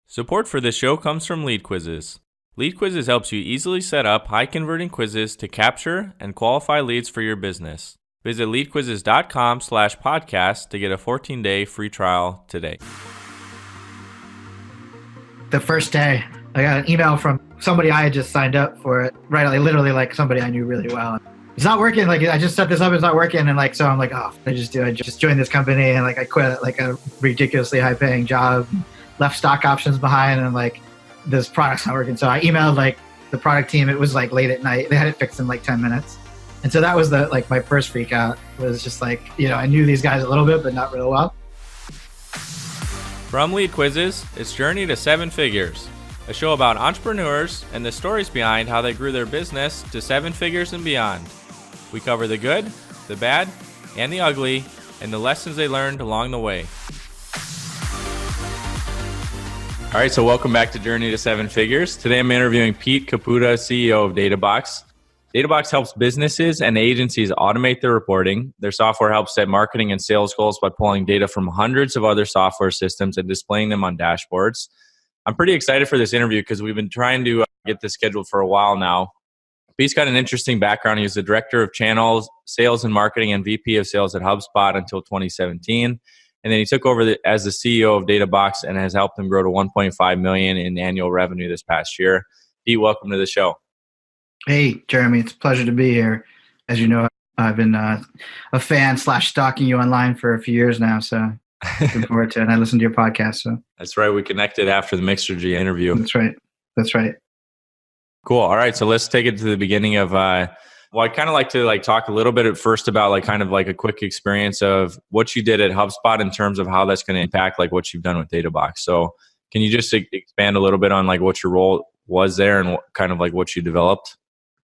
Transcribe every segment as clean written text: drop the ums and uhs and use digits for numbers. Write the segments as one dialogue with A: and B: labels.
A: Support for this show comes from LeadQuizzes. LeadQuizzes helps you easily set up high-converting quizzes to capture and qualify leads for your business. Visit leadquizzes.com/podcast to get a 14-day free trial today.
B: The first day, I got an email from somebody I had just signed up for it. Right, like literally like somebody I knew really well. It's not working. Like I just set this up, it's not working. And like, so I'm like, oh, I just joined this company and like I quit like a ridiculously high paying job, left stock options behind, and like this product's not working. So I emailed like the product team. It was like late at night. They had it fixed in like 10 minutes. And so that was my first freak out. Was just like, I knew these guys a little bit, but not real well.
A: From LeadQuizzes, it's Journey to Seven Figures, a show about entrepreneurs and the stories behind how they grew their business to seven figures and beyond. We cover the good, the bad, and the ugly, and the lessons they learned along the way. All right, so welcome back to Journey to Seven Figures. Today I'm interviewing Pete Caputa, CEO of Databox. Databox helps businesses and agencies automate their reporting. Their software helps set marketing and sales goals by pulling data from hundreds of other software systems and displaying them on dashboards. I'm pretty excited for this interview because we've been trying to get this scheduled for a while now. Pete's got an interesting background. He was the director of channels, sales and marketing, and VP of sales at HubSpot until 2017. And then he took over as the CEO of Databox and has helped them grow to $1.5 million in annual revenue this past year. Pete, welcome to the show.
B: Hey, Jeremy, it's a pleasure to be here. As you know, I've been a fan / stalking you online for a few years now, so looking forward to it. And I listened to your podcast. So
A: That's right. We connected after the Mixergy interview.
B: That's right.
A: Cool. All right. So let's take it to the beginning of, I'd kind of like to talk a little bit at first about kind of a quick experience of what you did at HubSpot in terms of how that's going to impact what you've done with Databox. So can you just expand a little bit on what your role was there and kind of what you developed?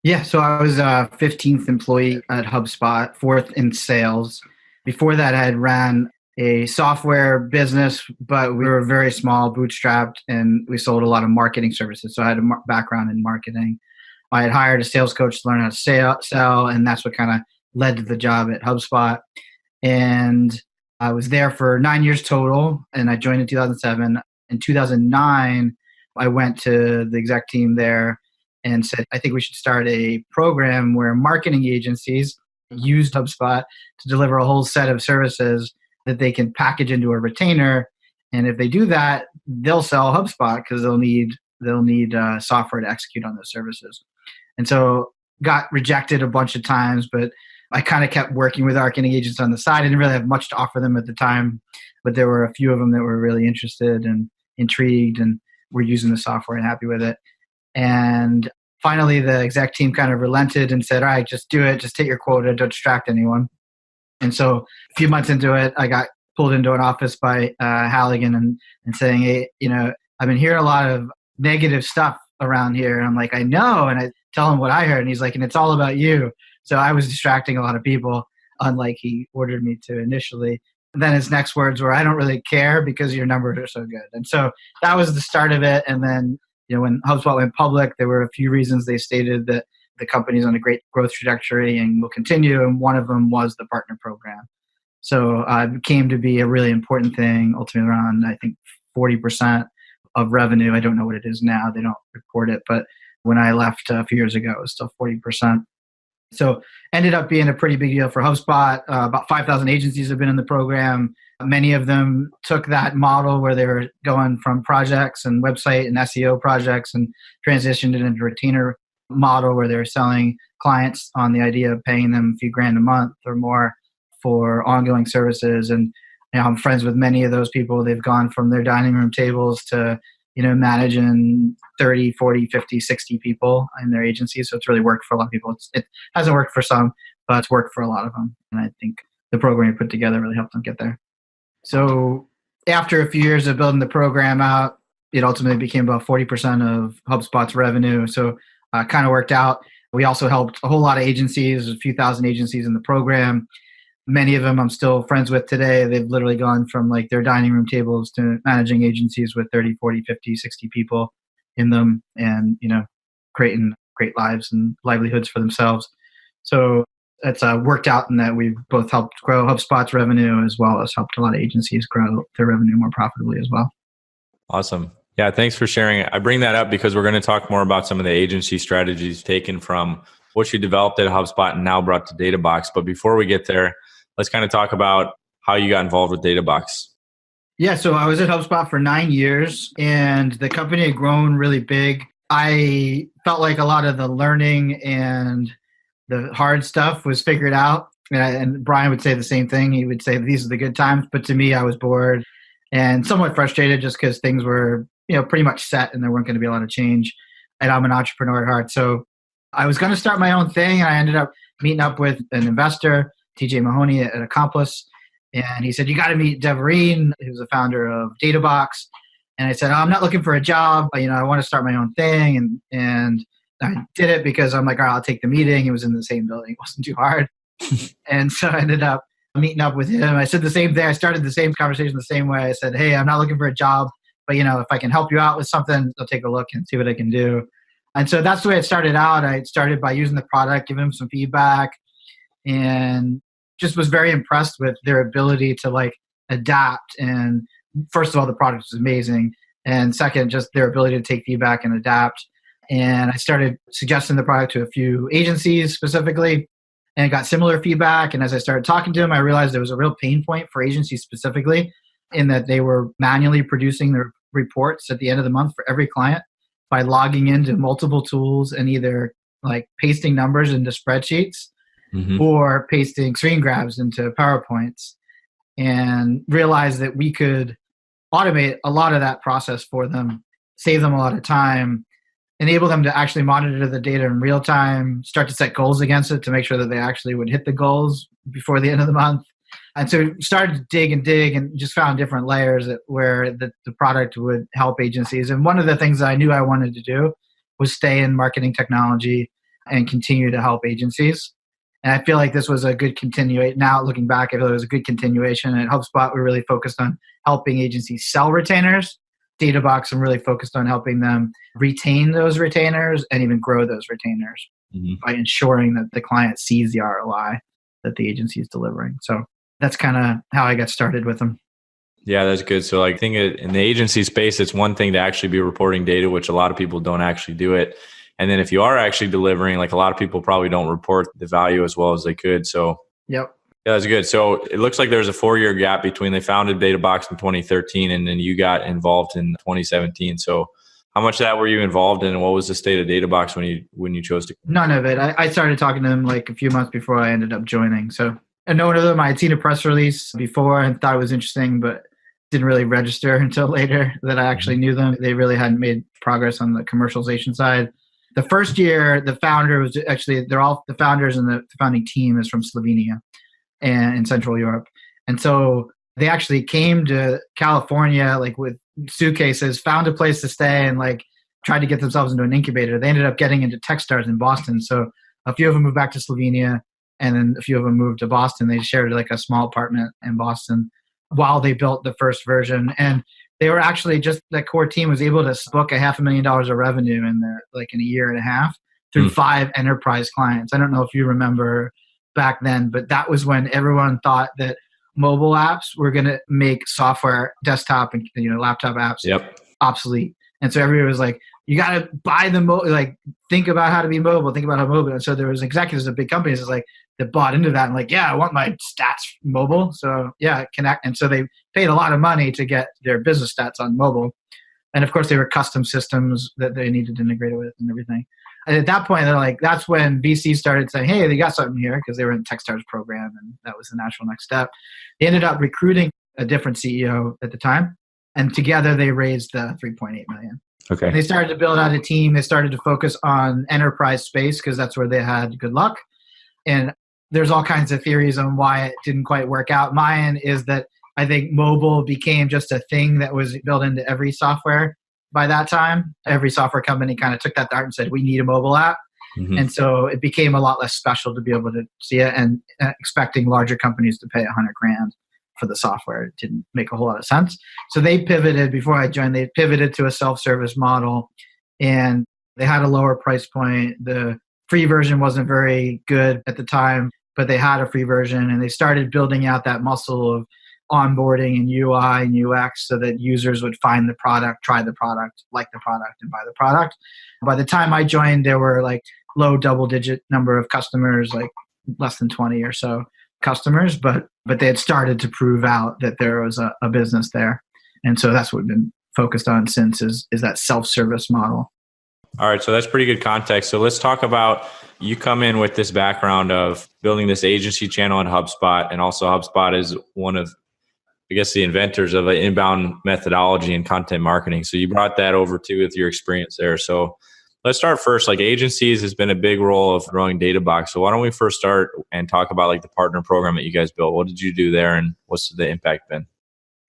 B: Yeah. So I was a 15th employee at HubSpot, 4th in sales. Before that, I had ran a software business, but we were very small, bootstrapped, and we sold a lot of marketing services. So I had a background in marketing. I had hired a sales coach to learn how to sell, and that's what kind of led to the job at HubSpot. And I was there for 9 years total, and I joined in 2007. In 2009, I went to the exec team there and said, I think we should start a program where marketing agencies use HubSpot to deliver a whole set of services that they can package into a retainer. And if they do that, they'll sell HubSpot because they'll need software to execute on those services. And so got rejected a bunch of times, but I kind of kept working with marketing agents on the side. I didn't really have much to offer them at the time, but there were a few of them that were really interested and intrigued and were using the software and happy with it. And finally, the exec team kind of relented and said, all right, just do it. Just hit your quota. Don't distract anyone. And so a few months into it, I got pulled into an office by Halligan and saying, hey, I've been hearing a lot of negative stuff around here. And I'm like, I know. And I tell him what I heard. And he's like, and it's all about you. So I was distracting a lot of people, unlike he ordered me to initially. And then his next words were, I don't really care because your numbers are so good. And so that was the start of it. And then, when HubSpot went public, there were a few reasons they stated that the company's on a great growth trajectory and will continue. And one of them was the partner program. So it came to be a really important thing, ultimately around, I think, 40% of revenue. I don't know what it is now. They don't report it. But when I left a few years ago, it was still 40%. So ended up being a pretty big deal for HubSpot. About 5,000 agencies have been in the program. Many of them took that model where they were going from projects and website and SEO projects and transitioned it into a retainer model where they were selling clients on the idea of paying them a few grand a month or more for ongoing services. And I'm friends with many of those people. They've gone from their dining room tables to managing 30, 40, 50, 60 people in their agency. So it's really worked for a lot of people. It hasn't worked for some, but it's worked for a lot of them. And I think the program we put together really helped them get there. So after a few years of building the program out, it ultimately became about 40% of HubSpot's revenue. So kind of worked out. We also helped a whole lot of agencies, a few thousand agencies in the program. Many of them I'm still friends with today. They've literally gone from their dining room tables to managing agencies with 30, 40, 50, 60 people in them and, creating great lives and livelihoods for themselves. So it's worked out in that we've both helped grow HubSpot's revenue as well as helped a lot of agencies grow their revenue more profitably as well.
A: Awesome. Yeah, thanks for sharing. I bring that up because we're going to talk more about some of the agency strategies taken from what you developed at HubSpot and now brought to Databox. But before we get there, let's kind of talk about how you got involved with Databox.
B: Yeah, so I was at HubSpot for 9 years and the company had grown really big. I felt like a lot of the learning and the hard stuff was figured out. And Brian would say the same thing. He would say these are the good times. But to me, I was bored and somewhat frustrated just because things were, pretty much set and there weren't going to be a lot of change. And I'm an entrepreneur at heart. So I was going to start my own thing. And I ended up meeting up with an investor, TJ Mahoney at Accomplice. And he said, you got to meet Devereen, who's the founder of Databox. And I said, I'm not looking for a job. I want to start my own thing. And I did it because I'm like, all right, I'll take the meeting. It was in the same building. It wasn't too hard. And so I ended up meeting up with him. I said the same thing. I started the same conversation the same way. I said, hey, I'm not looking for a job, but if I can help you out with something, I'll take a look and see what I can do. And so that's the way it started out. I started by using the product, giving him some feedback, and just was very impressed with their ability to adapt. And first of all, the product was amazing. And second, just their ability to take feedback and adapt. And I started suggesting the product to a few agencies specifically and got similar feedback. And as I started talking to them, I realized there was a real pain point for agencies specifically in that they were manually producing their reports at the end of the month for every client by logging into multiple tools and either pasting numbers into spreadsheets or pasting screen grabs into PowerPoints, and realized that we could automate a lot of that process for them, save them a lot of time, enable them to actually monitor the data in real time, start to set goals against it to make sure that they actually would hit the goals before the end of the month. And so started to dig and just found different layers where the product would help agencies. And one of the things that I knew I wanted to do was stay in marketing technology and continue to help agencies. And I feel like this was a good continuation. Now looking back, I feel it was a good continuation. At HubSpot, we really focused on helping agencies sell retainers. Databox, I'm really focused on helping them retain those retainers and even grow those retainers by ensuring that the client sees the ROI that the agency is delivering. So that's kind of how I got started with them.
A: Yeah, that's good. So I think in the agency space, it's one thing to actually be reporting data, which a lot of people don't actually do it. And then if you are actually delivering, a lot of people probably don't report the value as well as they could. So
B: yep.
A: Yeah, that's good. So it looks like there's a 4-year gap between they founded Databox in 2013 and then you got involved in 2017. So how much of that were you involved in, and what was the state of Databox when you chose to?
B: None of it. I started talking to them a few months before I ended up joining. So and no one of them, I had seen a press release before and thought it was interesting, but didn't really register until later that I actually knew them. They really hadn't made progress on the commercialization side. The first year, the founder was actually, they're all the founders, and the founding team is from Slovenia and in Central Europe. And so they actually came to California with suitcases, found a place to stay, and tried to get themselves into an incubator. They ended up getting into Techstars in Boston. So a few of them moved back to Slovenia, and then a few of them moved to Boston. They shared a small apartment in Boston while they built the first version. And they were actually just, that core team was able to book $500,000 of revenue in in a year and a half through 5 enterprise clients. I don't know if you remember back then, but that was when everyone thought that mobile apps were going to make software, desktop and laptop apps obsolete. And so everybody was like, you got to buy the think about how to be mobile, think about how mobile. And so there was executives of big companies that bought into that and yeah, I want my stats mobile. So yeah, connect. And so they paid a lot of money to get their business stats on mobile. And of course they were custom systems that they needed to integrate with and everything. And at that point, they're that's when VC started saying, hey, they got something here, because they were in the Techstars program and that was the natural next step. They ended up recruiting a different CEO at the time. And together they raised $3.8 million.
A: Okay.
B: And they started to build out a team. They started to focus on enterprise space because that's where they had good luck. And there's all kinds of theories on why it didn't quite work out. Mine is that I think mobile became just a thing that was built into every software by that time. Every software company kind of took that dart and said, we need a mobile app. And so it became a lot less special to be able to see it, and expecting larger companies to pay $100,000 for the software. It didn't make a whole lot of sense. So they pivoted, before I joined, they pivoted to a self-service model, and they had a lower price point. The free version wasn't very good at the time, but they had a free version, and they started building out that muscle of onboarding and UI and UX so that users would find the product, try the product, like the product, and buy the product. By the time I joined, there were like low double-digit number of customers, like less than 20 or so customers, but they had started to prove out that there was a business there. And so that's what we've been focused on since is that self-service model.
A: All right, so that's pretty good context. So let's talk about, you come in with this background of building this agency channel in HubSpot, and also HubSpot is one of, I guess, the inventors of an inbound methodology in content marketing. So you brought that over too with your experience there. So let's start first. Like, agencies has been a big role of growing Databox. So why don't we first start and talk about like the partner program that you guys built? What did you do there, and what's the impact been?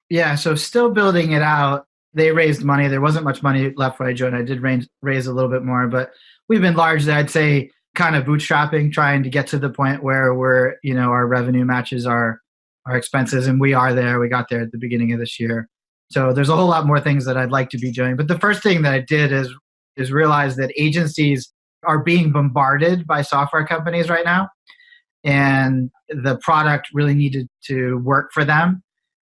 B: Yeah, so still building it out. They raised money. There wasn't much money left when I joined. I did raise a little bit more, but we've been largely, I'd say, kind of bootstrapping, trying to get to the point where we're, our revenue matches our expenses, and we are there. We got there at the beginning of this year. So there's a whole lot more things that I'd like to be doing. But the first thing that I did is realize that agencies are being bombarded by software companies right now, and the product really needed to work for them.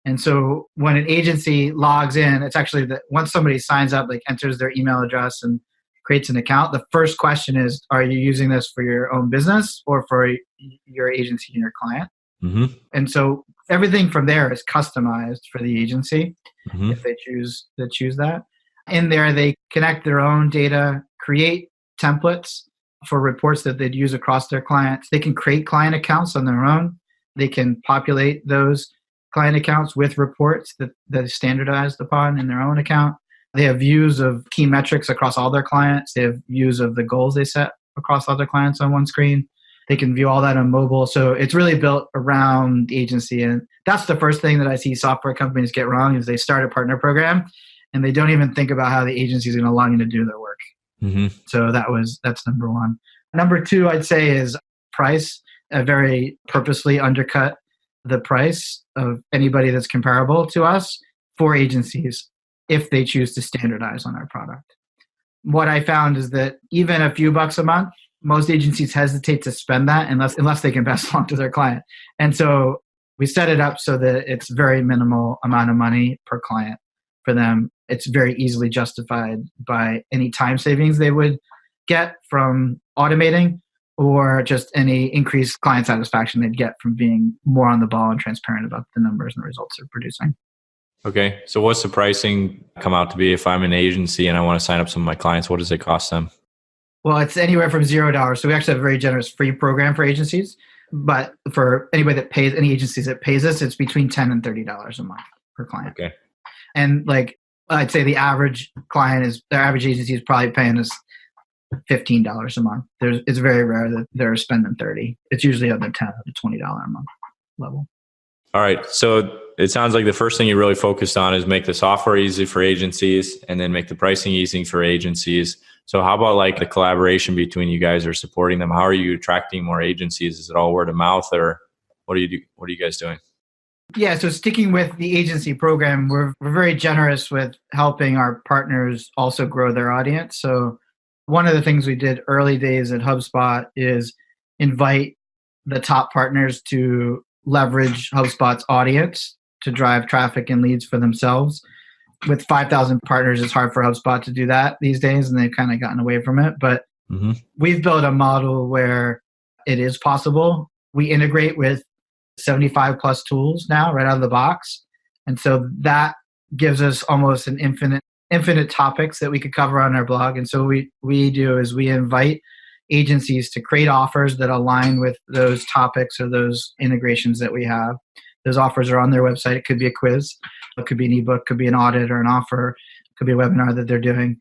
B: And so when an agency logs in, it's actually that once somebody signs up, like enters their email address and creates an account, the first question is, are you using this for your own business or for your agency and your client? Mm-hmm. And so everything from there is customized for the agency, mm-hmm. if they choose that. In there, they connect their own data, create templates for reports that they'd use across their clients. They can create client accounts on their own. They can populate those client accounts with reports that is standardized upon in their own account. They have views of key metrics across all their clients. They have views of the goals they set across all their clients on one screen. They can view all that on mobile. So it's really built around the agency. And that's the first thing that I see software companies get wrong is they start a partner program and they don't even think about how the agency is going to allow you to do their work. Mm-hmm. So that's number one. Number two, I'd say, is price. I very purposely undercut the price of anybody that's comparable to us for agencies if they choose to standardize on our product. What I found is that even a few bucks a month, most agencies hesitate to spend that unless they can pass along to their client. And so we set it up so that it's very minimal amount of money per client for them. It's very easily justified by any time savings they would get from automating, or just any increased client satisfaction they'd get from being more on the ball and transparent about the numbers and the results they're producing.
A: Okay. So what's the pricing come out to be if I'm an agency and I want to sign up some of my clients? What does it cost them?
B: Well, it's anywhere from $0. So we actually have a very generous free program for agencies. But for anybody that pays, any agencies that pays us, it's between $10 and $30 a month per client. Okay. And like I'd say the average their average agency is probably paying us $15 a month. It's very rare that they're spending $30. It's usually at the $10 to $20 a month level.
A: All right. So it sounds like the first thing you really focused on is make the software easy for agencies and then make the pricing easy for agencies. So how about like the collaboration between you guys or supporting them? How are you attracting more agencies? Is it all word of mouth, or what are you guys doing?
B: Yeah, so sticking with the agency program, we're very generous with helping our partners also grow their audience. So one of the things we did early days at HubSpot is invite the top partners to leverage HubSpot's audience to drive traffic and leads for themselves. With 5,000 partners, it's hard for HubSpot to do that these days, and they've kind of gotten away from it. But we've built a model where it is possible. We integrate with 75 plus tools now right out of the box. And so that gives us almost an infinite topics that we could cover on our blog. And so we do is we invite agencies to create offers that align with those topics or those integrations that we have. Those offers are on their website. It could be a quiz, it could be an ebook, could be an audit or an offer, it could be a webinar that they're doing.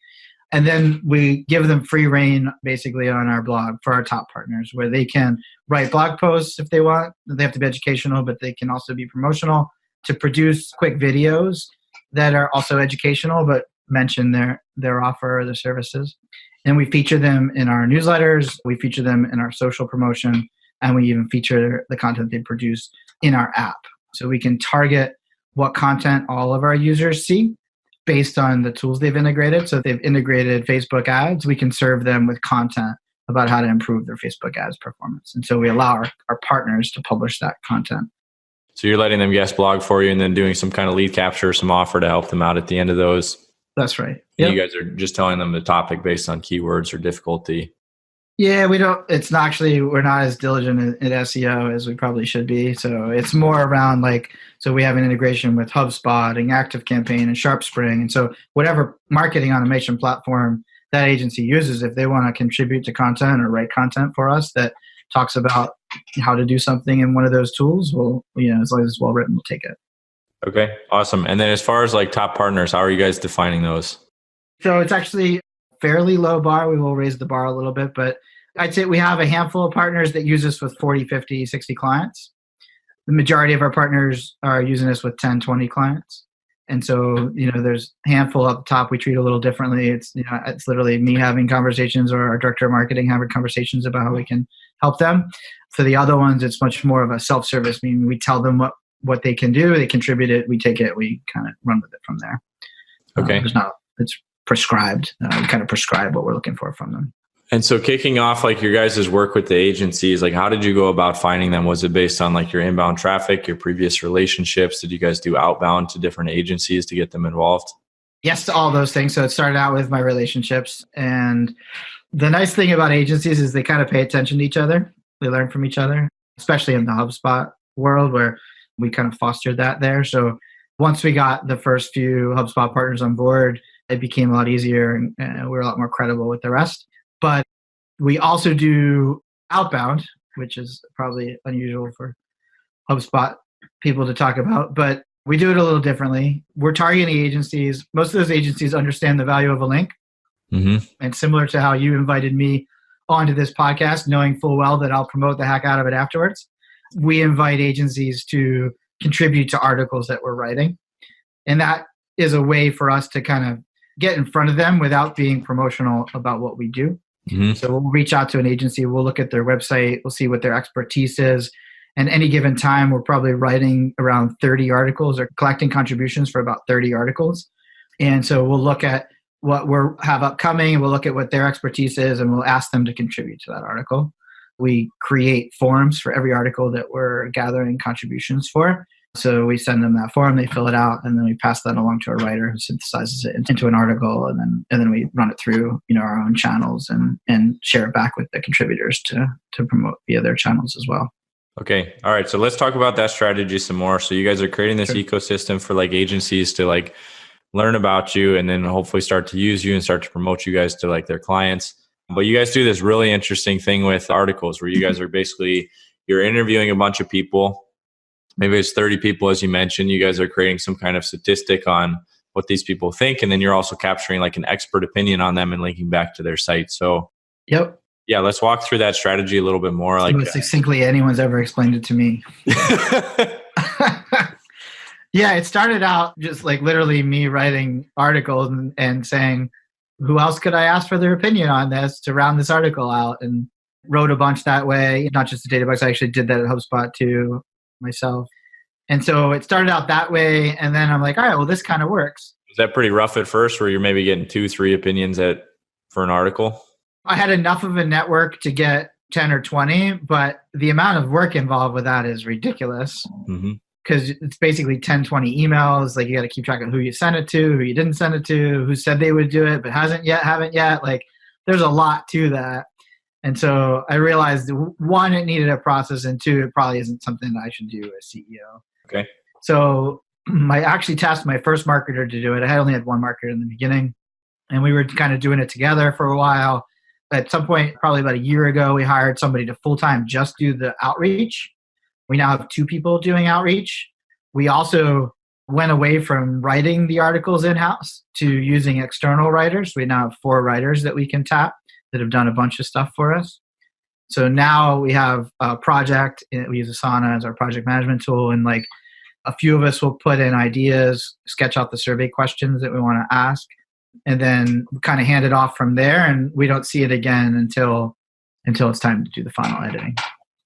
B: And then we give them free reign basically on our blog for our top partners, where they can write blog posts if they want. They have to be educational, but they can also be promotional, to produce quick videos that are also educational, but mention their offer or their services. And we feature them in our newsletters, we feature them in our social promotion, and we even feature the content they produce in our app. So we can target what content all of our users see based on the tools they've integrated. So if they've integrated Facebook ads, we can serve them with content about how to improve their Facebook ads performance. And so we allow our partners to publish that content.
A: So you're letting them guest blog for you and then doing some kind of lead capture, some offer to help them out at the end of those.
B: That's right.
A: Yep. You guys are just telling them the topic based on keywords or difficulty.
B: Yeah, we're not as diligent in SEO as we probably should be. So it's more around so we have an integration with HubSpot and ActiveCampaign and SharpSpring. And so whatever marketing automation platform that agency uses, if they want to contribute to content or write content for us that talks about how to do something in one of those tools, as long as it's well written, we'll take it.
A: Okay, awesome. And then as far as top partners, how are you guys defining those?
B: So it's actually fairly low bar. We will raise the bar a little bit, but I'd say we have a handful of partners that use us with 40, 50, 60 clients. The majority of our partners are using us with 10, 20 clients. And so, there's a handful up top we treat a little differently. It's literally me having conversations or our director of marketing having conversations about how we can help them. For the other ones, it's much more of a self-service, meaning we tell them what they can do, they contribute it, we take it, we kind of run with it from there.
A: Okay.
B: It's prescribed. We kind of prescribe what we're looking for from them.
A: And so kicking off your guys' work with the agencies, how did you go about finding them? Was it based on your inbound traffic, your previous relationships? Did you guys do outbound to different agencies to get them involved?
B: Yes, to all those things. So it started out with my relationships. And the nice thing about agencies is they kind of pay attention to each other. They learn from each other, especially in the HubSpot world where we kind of fostered that there. So once we got the first few HubSpot partners on board, it became a lot easier and we were a lot more credible with the rest. But we also do outbound, which is probably unusual for HubSpot people to talk about, but we do it a little differently. We're targeting agencies. Most of those agencies understand the value of a link. Mm-hmm. And similar to how you invited me onto this podcast, knowing full well that I'll promote the heck out of it afterwards, we invite agencies to contribute to articles that we're writing. And that is a way for us to kind of get in front of them without being promotional about what we do. Mm-hmm. So we'll reach out to an agency, we'll look at their website, we'll see what their expertise is. And any given time, we're probably writing around 30 articles or collecting contributions for about 30 articles. And so we'll look at what we have upcoming, we'll look at what their expertise is, and we'll ask them to contribute to that article. We create forms for every article that we're gathering contributions for. So we send them that form, they fill it out, and then we pass that along to a writer who synthesizes it into an article, and then we run it through our own channels and share it back with the contributors to promote via their channels as well.
A: Okay. All right. So let's talk about that strategy some more. So you guys are creating this ecosystem for agencies to learn about you and then hopefully start to use you and start to promote you guys to their clients. But you guys do this really interesting thing with articles where you guys are you're interviewing a bunch of people. Maybe it's 30 people, as you mentioned. You guys are creating some kind of statistic on what these people think. And then you're also capturing an expert opinion on them and linking back to their site. So,
B: yep.
A: Yeah, let's walk through that strategy a little bit more.
B: Most succinctly anyone's ever explained it to me. Yeah, it started out just literally me writing articles and saying, who else could I ask for their opinion on this to round this article out? And wrote a bunch that way, not just the Databox. I actually did that at HubSpot too, myself. And so it started out that way. And then I'm like, all right, well, this kind of works.
A: Was that pretty rough at first where you're maybe getting 2-3 opinions for an article?
B: I had enough of a network to get 10 or 20, but the amount of work involved with that is ridiculous. Mm-hmm. Because it's basically 10, 20 emails. You got to keep track of who you sent it to, who you didn't send it to, who said they would do it, but haven't yet. There's a lot to that. And so I realized, one, it needed a process, and two, it probably isn't something that I should do as CEO.
A: Okay.
B: So I actually tasked my first marketer to do it. I only had one marketer in the beginning, and we were kind of doing it together for a while. At some point, probably about a year ago, we hired somebody to full-time just do the outreach. We now have 2 people doing outreach. We also went away from writing the articles in-house to using external writers. We now have 4 writers that we can tap that have done a bunch of stuff for us. So now we have a project. We use Asana as our project management tool. And a few of us will put in ideas, sketch out the survey questions that we want to ask, and then kind of hand it off from there. And we don't see it again until it's time to do the final editing.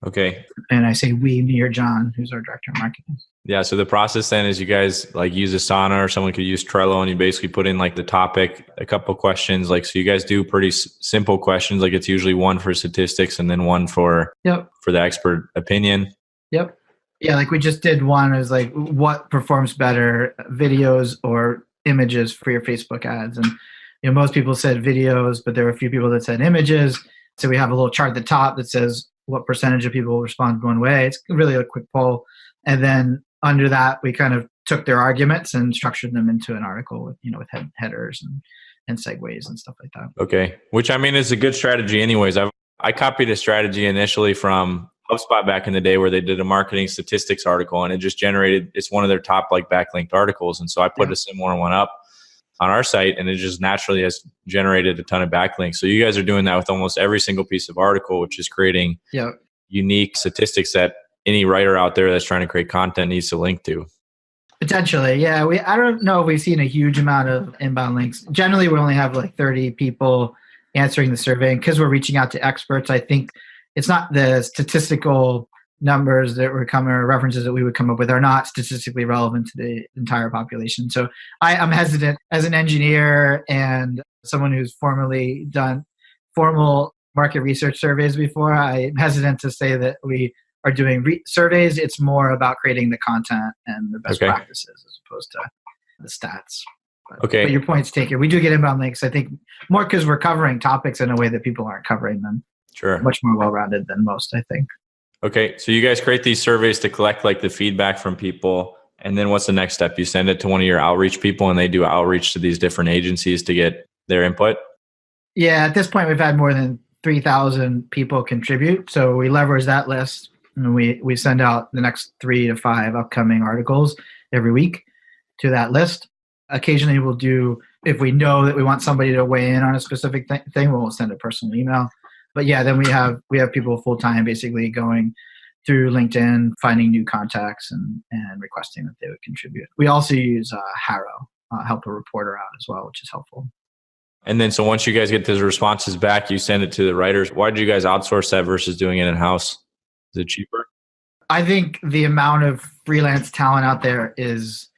A: Okay.
B: And I say we, me or John, who's our director of marketing.
A: Yeah. So the process then is you guys use Asana, or someone could use Trello, and you basically put in the topic, a couple of questions. So you guys do pretty simple questions. It's usually one for statistics and then one for the expert opinion.
B: Yep. Yeah, like we just did one is like what performs better, videos or images for your Facebook ads. And most people said videos, but there were a few people that said images. So we have a little chart at the top that says what percentage of people respond one way. It's really a quick poll. And then under that, we kind of took their arguments and structured them into an article with, with headers and segues and stuff like that.
A: Okay. Which I mean is a good strategy anyways. I copied a strategy initially from HubSpot back in the day where they did a marketing statistics article and it just generated, it's one of their top like backlinked articles. And so I put a similar one up on our site and it just naturally has generated a ton of backlinks. So you guys are doing that with almost every single piece of article, which is creating unique statistics that any writer out there that's trying to create content needs to link to.
B: Potentially, yeah. I don't know if we've seen a huge amount of inbound links. Generally, we only have like 30 people answering the survey. And because we're reaching out to experts, I think it's not the statistical numbers that were coming or references that we would come up with are not statistically relevant to the entire population. So I'm hesitant as an engineer and someone who's formerly done formal market research surveys before. I'm hesitant to say that we are doing surveys. It's more about creating the content and the best practices as opposed to the stats. But your point's taken. We do get inbound links, I think, more because we're covering topics in a way that people aren't covering them.
A: Sure.
B: Much more well-rounded than most, I think.
A: Okay. So you guys create these surveys to collect like the feedback from people. And then what's the next step? You send it to one of your outreach people and they do outreach to these different agencies to get their input?
B: Yeah. At this point, we've had more than 3,000 people contribute. So we leverage that list and we send out the next 3 to 5 upcoming articles every week to that list. Occasionally we'll do, if we know that we want somebody to weigh in on a specific thing, we'll send a personal email. But yeah, then we have people full time basically going through LinkedIn, finding new contacts and requesting that they would contribute. We also use Harrow, help a reporter out as well, which is helpful.
A: And then so once you guys get those responses back, you send it to the writers. Why did you guys outsource that versus doing it in-house? Is it cheaper?
B: I think the amount of freelance talent out there is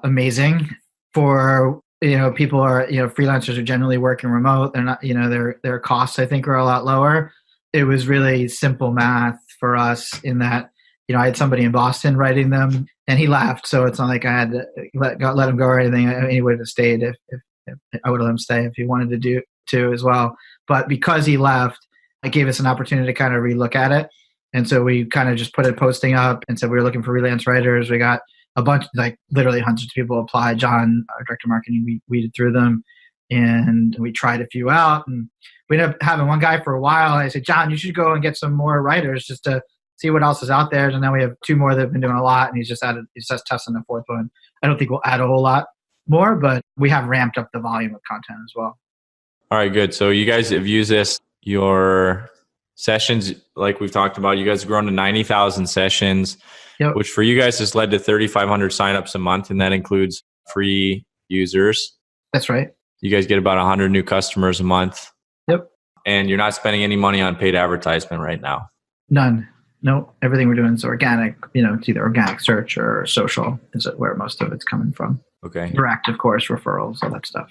B: amazing. For people are freelancers are generally working remote. They're not their costs I think are a lot lower. It was really simple math for us in that I had somebody in Boston writing them and he left, so it's not like I had to let him go or anything. He would have stayed if I would have let him stay if he wanted to do too as well. But because he left, it gave us an opportunity to kind of relook at it. And so we kind of just put a posting up and said we were looking for freelance writers. We got a bunch, like literally hundreds of people applied. John, our director of marketing, we weeded through them and we tried a few out. And we ended up having one guy for a while. And I said, John, you should go and get some more writers just to see what else is out there. And now we have 2 more that have been doing a lot. And he's just testing the 4th one. I don't think we'll add a whole lot more, but we have ramped up the volume of content as well.
A: All right, good. So you guys have used this, your sessions, like we've talked about, you guys have grown to 90,000 sessions. Yep. Which for you guys has led to 3,500 signups a month, and that includes free users.
B: That's right.
A: You guys get about 100 new customers a month.
B: Yep.
A: And you're not spending any money on paid advertisement right now.
B: None. No, everything we're doing is organic. It's either organic search or social is where most of it's coming from.
A: Okay.
B: Direct, of course, referrals, all that stuff.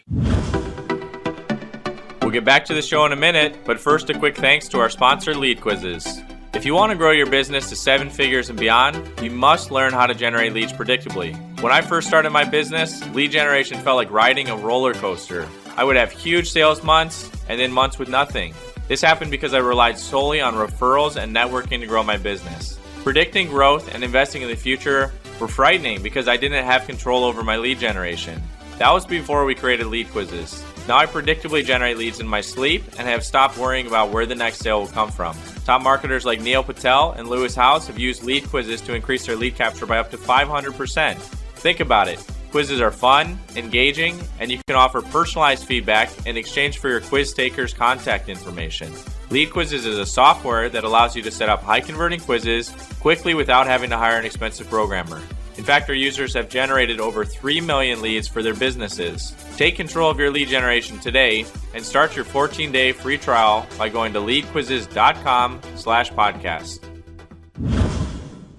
A: We'll get back to the show in a minute, but first a quick thanks to our sponsor, LeadQuizzes. If you want to grow your business to 7 figures and beyond, you must learn how to generate leads predictably. When I first started my business, lead generation felt like riding a roller coaster. I would have huge sales months and then months with nothing. This happened because I relied solely on referrals and networking to grow my business. Predicting growth and investing in the future were frightening because I didn't have control over my lead generation. That was before we created LeadQuizzes. Now I predictably generate leads in my sleep and have stopped worrying about where the next sale will come from. Top marketers like Neil Patel and Lewis House have used LeadQuizzes to increase their lead capture by up to 500%. Think about it. Quizzes are fun, engaging, and you can offer personalized feedback in exchange for your quiz taker's contact information. LeadQuizzes is a software that allows you to set up high-converting quizzes quickly without having to hire an expensive programmer. In fact, our users have generated over 3 million leads for their businesses. Take control of your lead generation today and start your 14-day free trial by going to leadquizzes.com/podcast.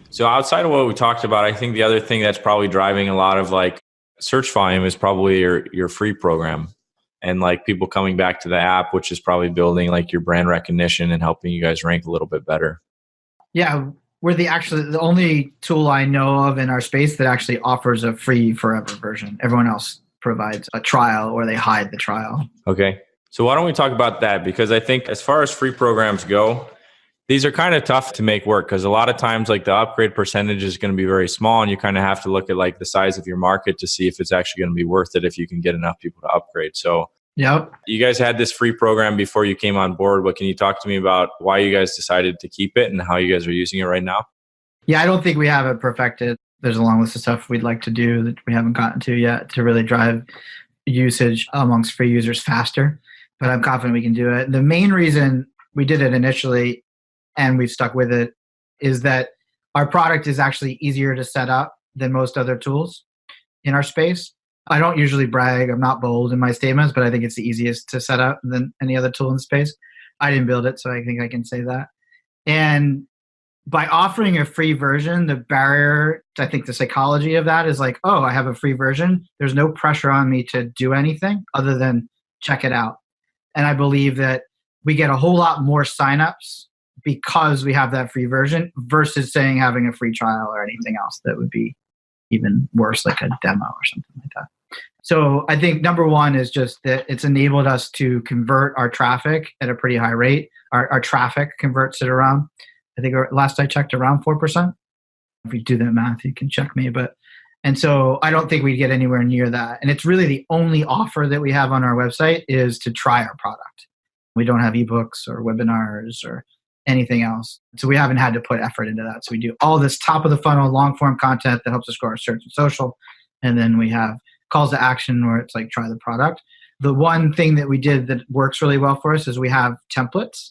A: So outside of what we talked about, I think the other thing that's probably driving a lot of like search volume is probably your free program and like people coming back to the app, which is probably building like your brand recognition and helping you guys rank a little bit better.
B: Yeah. We're the only tool I know of in our space that actually offers a free forever version. Everyone else provides a trial or they hide the trial.
A: Okay. So why don't we talk about that? Because I think as far as free programs go, these are kind of tough to make work because a lot of times like the upgrade percentage is going to be very small and you kind of have to look at like the size of your market to see if it's actually going to be worth it if you can get enough people to upgrade. So
B: yep.
A: You guys had this free program before you came on board. What can you talk to me about why you guys decided to keep it and how you guys are using it right now?
B: Yeah, I don't think we have it perfected. There's a long list of stuff we'd like to do that we haven't gotten to yet to really drive usage amongst free users faster, but I'm confident we can do it. The main reason we did it initially and we've stuck with it is that our product is actually easier to set up than most other tools in our space. I don't usually brag. I'm not bold in my statements, but I think it's the easiest to set up than any other tool in the space. I didn't build it, so I think I can say that. And by offering a free version, the barrier, I think the psychology of that is like, oh, I have a free version. There's no pressure on me to do anything other than check it out. And I believe that we get a whole lot more signups because we have that free version versus saying having a free trial or anything else that would be even worse, like a demo or something like that. So I think number one is just that it's enabled us to convert our traffic at a pretty high rate. Our traffic converts at around, I think last I checked, around 4%. If you do that math, you can check me. And so I don't think we'd get anywhere near that. And it's really the only offer that we have on our website is to try our product. We don't have ebooks or webinars or anything else. So we haven't had to put effort into that. So we do all this top of the funnel, long form content that helps us grow our search and social. And then we have calls to action where it's like, try the product. The one thing that we did that works really well for us is we have templates,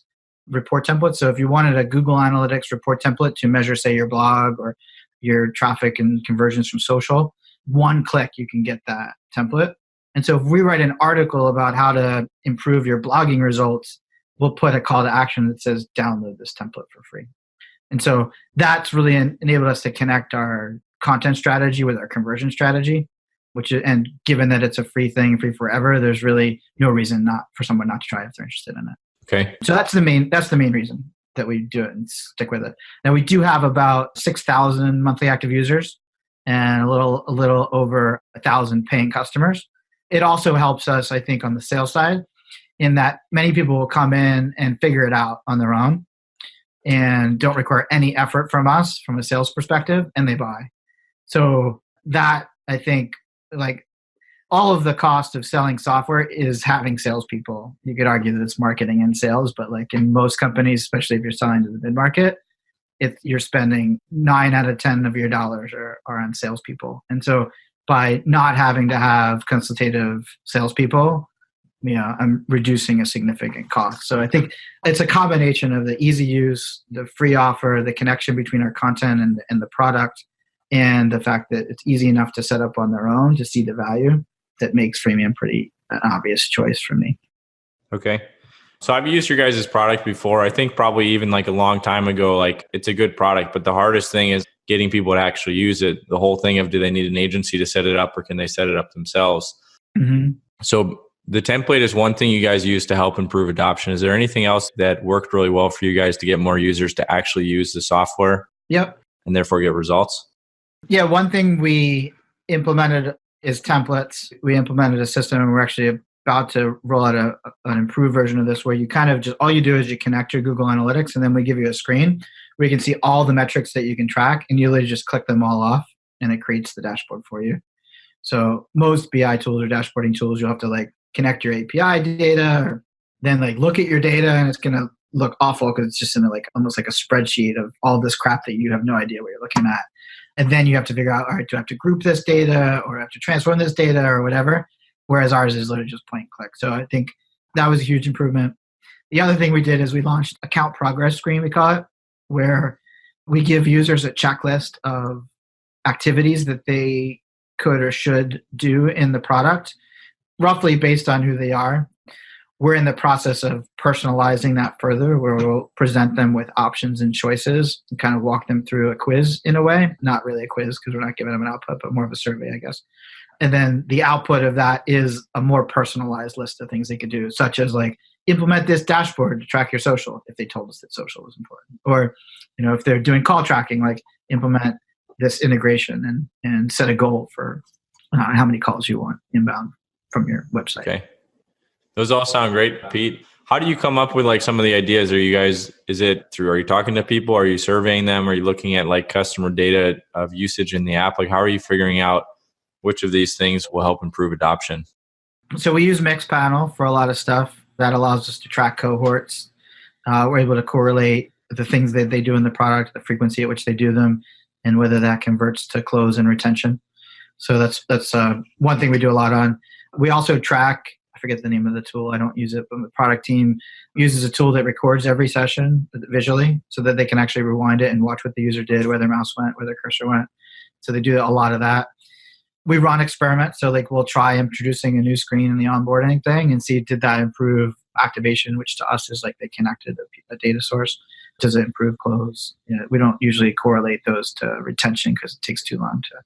B: report templates. So if you wanted a Google Analytics report template to measure, say, your blog or your traffic and conversions from social, one click, you can get that template. And so if we write an article about how to improve your blogging results, we'll put a call to action that says, download this template for free. And so that's really enabled us to connect our content strategy with our conversion strategy, and given that it's a free thing, free forever, there's really no reason for someone not to try it if they're interested in it.
A: Okay.
B: So that's the main reason that we do it and stick with it. Now we do have about 6,000 monthly active users and a little over 1,000 paying customers. It also helps us, I think, on the sales side in that many people will come in and figure it out on their own and don't require any effort from us from a sales perspective, and they buy. So that, I think, like all of the cost of selling software is having salespeople. You could argue that it's marketing and sales, but like in most companies, especially if you're selling to the mid-market, you're spending 9 out of 10 of your dollars are on salespeople. And so by not having to have consultative salespeople, I'm reducing a significant cost. So I think it's a combination of the easy use, the free offer, the connection between our content and the product, and the fact that it's easy enough to set up on their own to see the value that makes freemium pretty an obvious choice for me.
A: Okay. So I've used your guys' product before. I think probably even like a long time ago, like it's a good product, but the hardest thing is getting people to actually use it. The whole thing of, do they need an agency to set it up or can they set it up themselves? Mm-hmm. So the template is one thing you guys use to help improve adoption. Is there anything else that worked really well for you guys to get more users to actually use the software?
B: Yep.
A: And therefore get results?
B: Yeah, one thing we implemented is templates. We implemented a system and we're actually about to roll out an improved version of this where you kind of just, all you do is you connect your Google Analytics and then we give you a screen where you can see all the metrics that you can track and you literally just click them all off and it creates the dashboard for you. So most BI tools or dashboarding tools, you'll have to like connect your API data or then like look at your data and it's going to look awful because it's just in like almost like a spreadsheet of all this crap that you have no idea what you're looking at. And then you have to figure out, all right, do I have to group this data or I have to transform this data or whatever? Whereas ours is literally just point click. So I think that was a huge improvement. The other thing we did is we launched account progress screen, we call it, where we give users a checklist of activities that they could or should do in the product, roughly based on who they are. We're in the process of personalizing that further, where we'll present them with options and choices and kind of walk them through a quiz in a way. Not really a quiz because we're not giving them an output, but more of a survey, I guess. And then the output of that is a more personalized list of things they could do, such as like implement this dashboard to track your social if they told us that social was important. Or, if they're doing call tracking, like implement this integration and set a goal for how many calls you want inbound from your website.
A: Okay. Those all sound great, Pete. How do you come up with like some of the ideas? Are you talking to people? Are you surveying them? Are you looking at like customer data of usage in the app? Like, how are you figuring out which of these things will help improve adoption?
B: So we use Mixpanel for a lot of stuff. That allows us to track cohorts. We're able to correlate the things that they do in the product, the frequency at which they do them, and whether that converts to close and retention. So that's one thing we do a lot on. We also track, I forget the name of the tool, I don't use it, but the product team uses a tool that records every session visually so that they can actually rewind it and watch what the user did, where their mouse went, where their cursor went. So they do a lot of that. We run experiments. So like we'll try introducing a new screen in the onboarding thing and see, did that improve activation, which to us is like they connected a data source. Does it improve close? We don't usually correlate those to retention because it takes too long to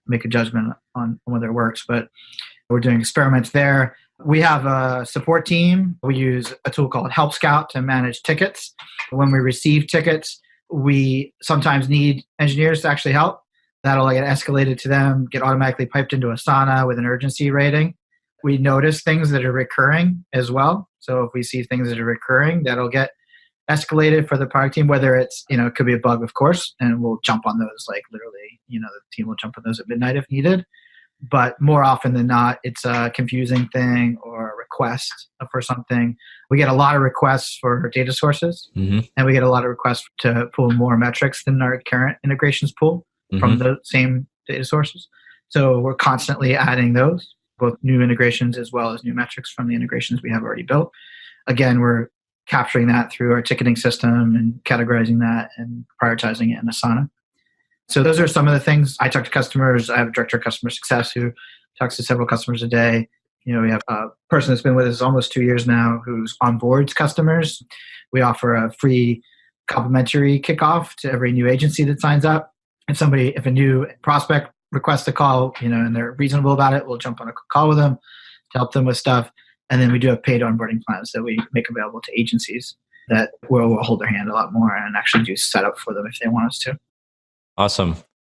B: make a judgment on whether it works, but we're doing experiments there. We have a support team. We use a tool called Help Scout to manage tickets. When we receive tickets, we sometimes need engineers to actually help. That'll get escalated to them, get automatically piped into Asana with an urgency rating. We notice things that are recurring as well. So if we see things that are recurring, that'll get escalated for the product team, whether it's, it could be a bug, of course, and we'll jump on those like literally, the team will jump on those at midnight if needed. But more often than not, it's a confusing thing or a request for something. We get a lot of requests for data sources, and we get a lot of requests to pull more metrics than our current integrations pull from the same data sources. So we're constantly adding those, both new integrations as well as new metrics from the integrations we have already built. Again, we're capturing that through our ticketing system and categorizing that and prioritizing it in Asana. So those are some of the things. I talk to customers. I have a director of customer success who talks to several customers a day. We have a person that's been with us almost 2 years now who's onboards customers. We offer a free complimentary kickoff to every new agency that signs up. If a new prospect requests a call, and they're reasonable about it, we'll jump on a call with them to help them with stuff. And then we do have paid onboarding plans that we make available to agencies that will hold their hand a lot more and actually do setup for them if they want us to.
A: Awesome.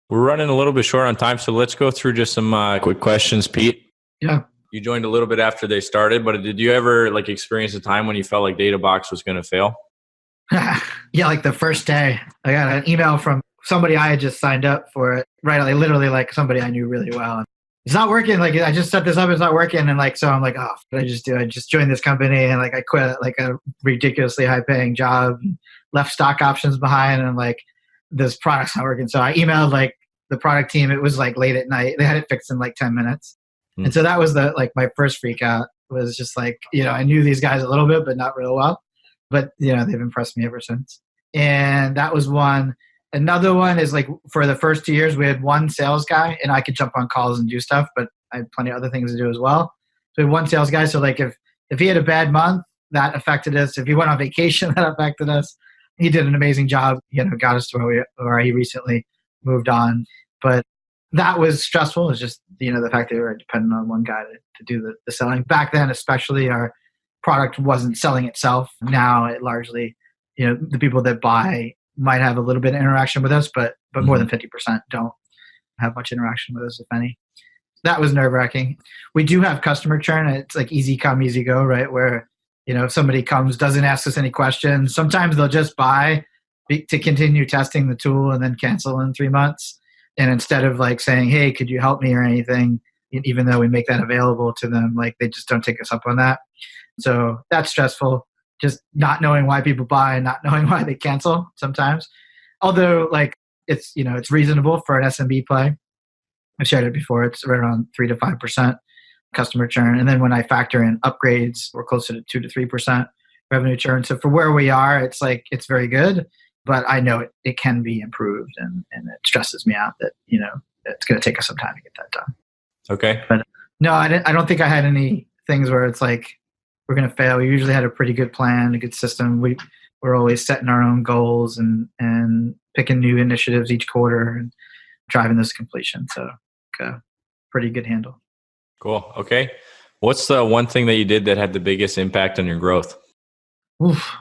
A: We're running a little bit short on time, so let's go through just some quick questions, Pete.
B: Yeah.
A: You joined a little bit after they started, but did you ever experience a time when you felt like Databox was going to fail?
B: Yeah, like the first day, I got an email from somebody I had just signed up for it. Right, literally somebody I knew really well. It's not working. I just set this up. It's not working. And so I'm like, oh, what did I just do? I just joined this company and I quit a ridiculously high paying job, left stock options behind, and this product's not working. So I emailed the product team. It was late at night. They had it fixed in 10 minutes. And so that was my first freak out. Was just I knew these guys a little bit, but not real well. But they've impressed me ever since. And that was one. Another one is for the first 2 years, we had one sales guy and I could jump on calls and do stuff, but I had plenty of other things to do as well. So we had one sales guy. So if he had a bad month, that affected us. If he went on vacation, that affected us. He did an amazing job, got us to where he recently moved on. But that was stressful. It's just, the fact that we were dependent on one guy to do the selling. Back then, especially, our product wasn't selling itself. Now it largely, the people that buy might have a little bit of interaction with us, but more than 50% don't have much interaction with us, if any. That was nerve-wracking. We do have customer churn. It's easy come, easy go, right? Where, if somebody comes, doesn't ask us any questions, sometimes they'll just buy to continue testing the tool and then cancel in 3 months. And instead of saying, hey, could you help me or anything, even though we make that available to them, they just don't take us up on that. So that's stressful. Just not knowing why people buy and not knowing why they cancel sometimes. Although it's reasonable for an SMB play. I've shared it before. It's right around 3 to 5% customer churn. And then when I factor in upgrades, we're closer to 2 to 3% revenue churn. So for where we are, it's it's very good, but I know it can be improved and it stresses me out that, it's going to take us some time to get that done.
A: Okay.
B: But no, I don't think I had any things where it's we're going to fail. We usually had a pretty good plan, a good system. We're always setting our own goals and picking new initiatives each quarter and driving this completion. So pretty good handle.
A: Cool. Okay. What's the one thing that you did that had the biggest impact on your growth?
B: Oof.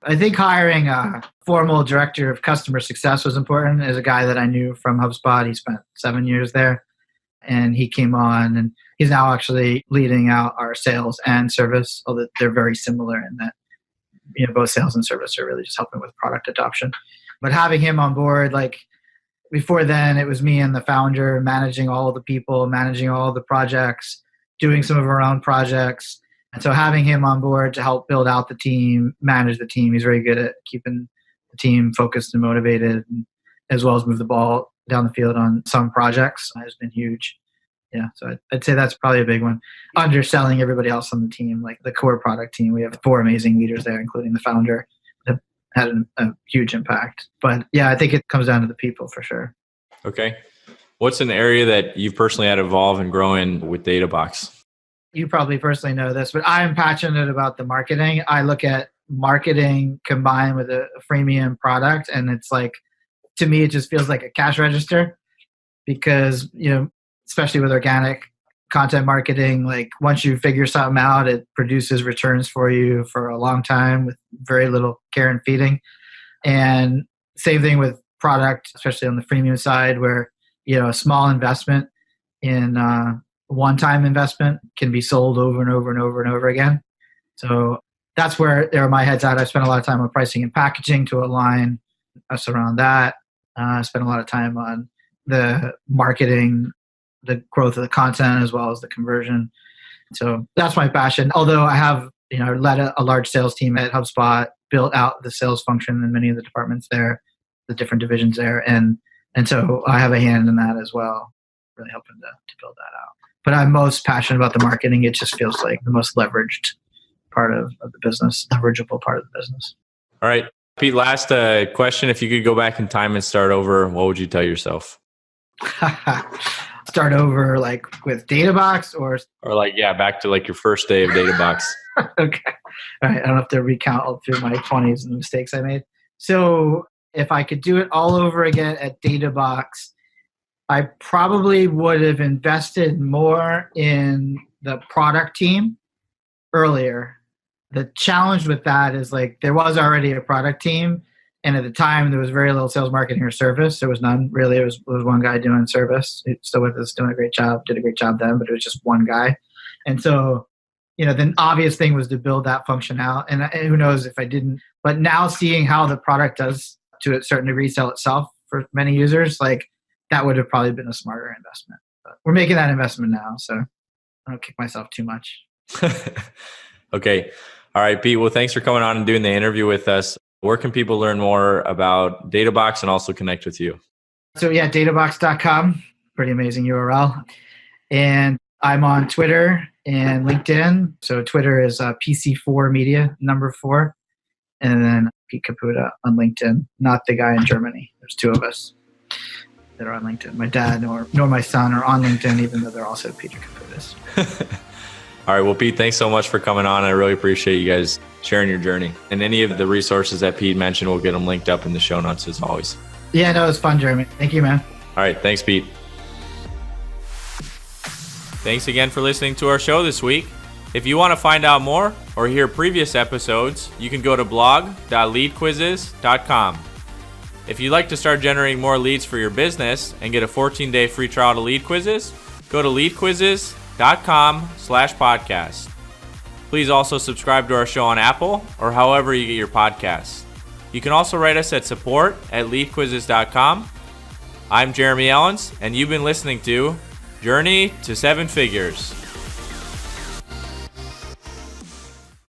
B: I think hiring a formal director of customer success was important. As a guy that I knew from HubSpot, he spent 7 years there, and he came on, and he's now actually leading out our sales and service, although they're very similar in that both sales and service are really just helping with product adoption. But having him on board, like before then, it was me and the founder managing all the people, managing all the projects, doing some of our own projects. And so having him on board to help build out the team, manage the team, he's very good at keeping the team focused and motivated, as well as move the ball down the field on some projects has been huge. Yeah, so I'd say that's probably a big one. Underselling everybody else on the team, like the core product team. We have 4 amazing leaders there, including the founder, that had a huge impact. But yeah, I think it comes down to the people for sure.
A: Okay. What's an area that you've personally had to evolve and grow in with Databox?
B: You probably personally know this, but I'm passionate about the marketing. I look at marketing combined with a freemium product, and it's like, to me, it just feels like a cash register because, especially with organic content marketing, like once you figure something out, it produces returns for you for a long time with very little care and feeding. And same thing with product, especially on the freemium side, where, a small investment in one-time investment can be sold over and over and over and over again. So that's where my head's at. I spent a lot of time on pricing and packaging to align us around that. I spent a lot of time on the marketing, the growth of the content, as well as the conversion. So that's my passion. Although I have, led a large sales team at HubSpot, built out the sales function in many of the departments there, the different divisions there. And so I have a hand in that as well, really helping to build that out. But I'm most passionate about the marketing. It just feels like the most leveraged part of the business, leverageable part of the business.
A: All right. Pete, last question. If you could go back in time and start over, what would you tell yourself?
B: Start over like with Databox or
A: back to like your first day of Databox.
B: Okay. All right. I don't have to recount all through my 20s and the mistakes I made. So if I could do it all over again at Databox, I probably would have invested more in the product team earlier. The challenge with that is like there was already a product team, and at the time there was very little sales, marketing, or service. There was none really. It was one guy doing service. He's still with us, doing a great job. Did a great job then, but it was just one guy. And so, the obvious thing was to build that function out. And who knows if I didn't. But now seeing how the product does to a certain degree sell itself for many users, like that would have probably been a smarter investment. But we're making that investment now, so I don't kick myself too much.
A: Okay. All right, Pete. Well, thanks for coming on and doing the interview with us. Where can people learn more about Databox and also connect with you?
B: So yeah, databox.com, pretty amazing URL. And I'm on Twitter and LinkedIn. So Twitter is PC4 Media, number 4. And then Pete Caputa on LinkedIn, not the guy in Germany. There's 2 of us that are on LinkedIn. My dad nor my son are on LinkedIn, even though they're also Peter Caputas.
A: All right. Well, Pete, thanks so much for coming on. I really appreciate you guys sharing your journey. And any of the resources that Pete mentioned, we'll get them linked up in the show notes as always.
B: Yeah, no, it's fun, Jeremy. Thank you, man.
A: All right. Thanks, Pete. Thanks again for listening to our show this week. If you want to find out more or hear previous episodes, you can go to blog.leadquizzes.com. If you'd like to start generating more leads for your business and get a 14-day free trial to LeadQuizzes, go to leadquizzes.com/podcast. Please also subscribe to our show on Apple or however you get your podcasts. You can also write us at support@leadquizzes.com. I'm Jeremy Ellens, and you've been listening to Journey to 7 Figures.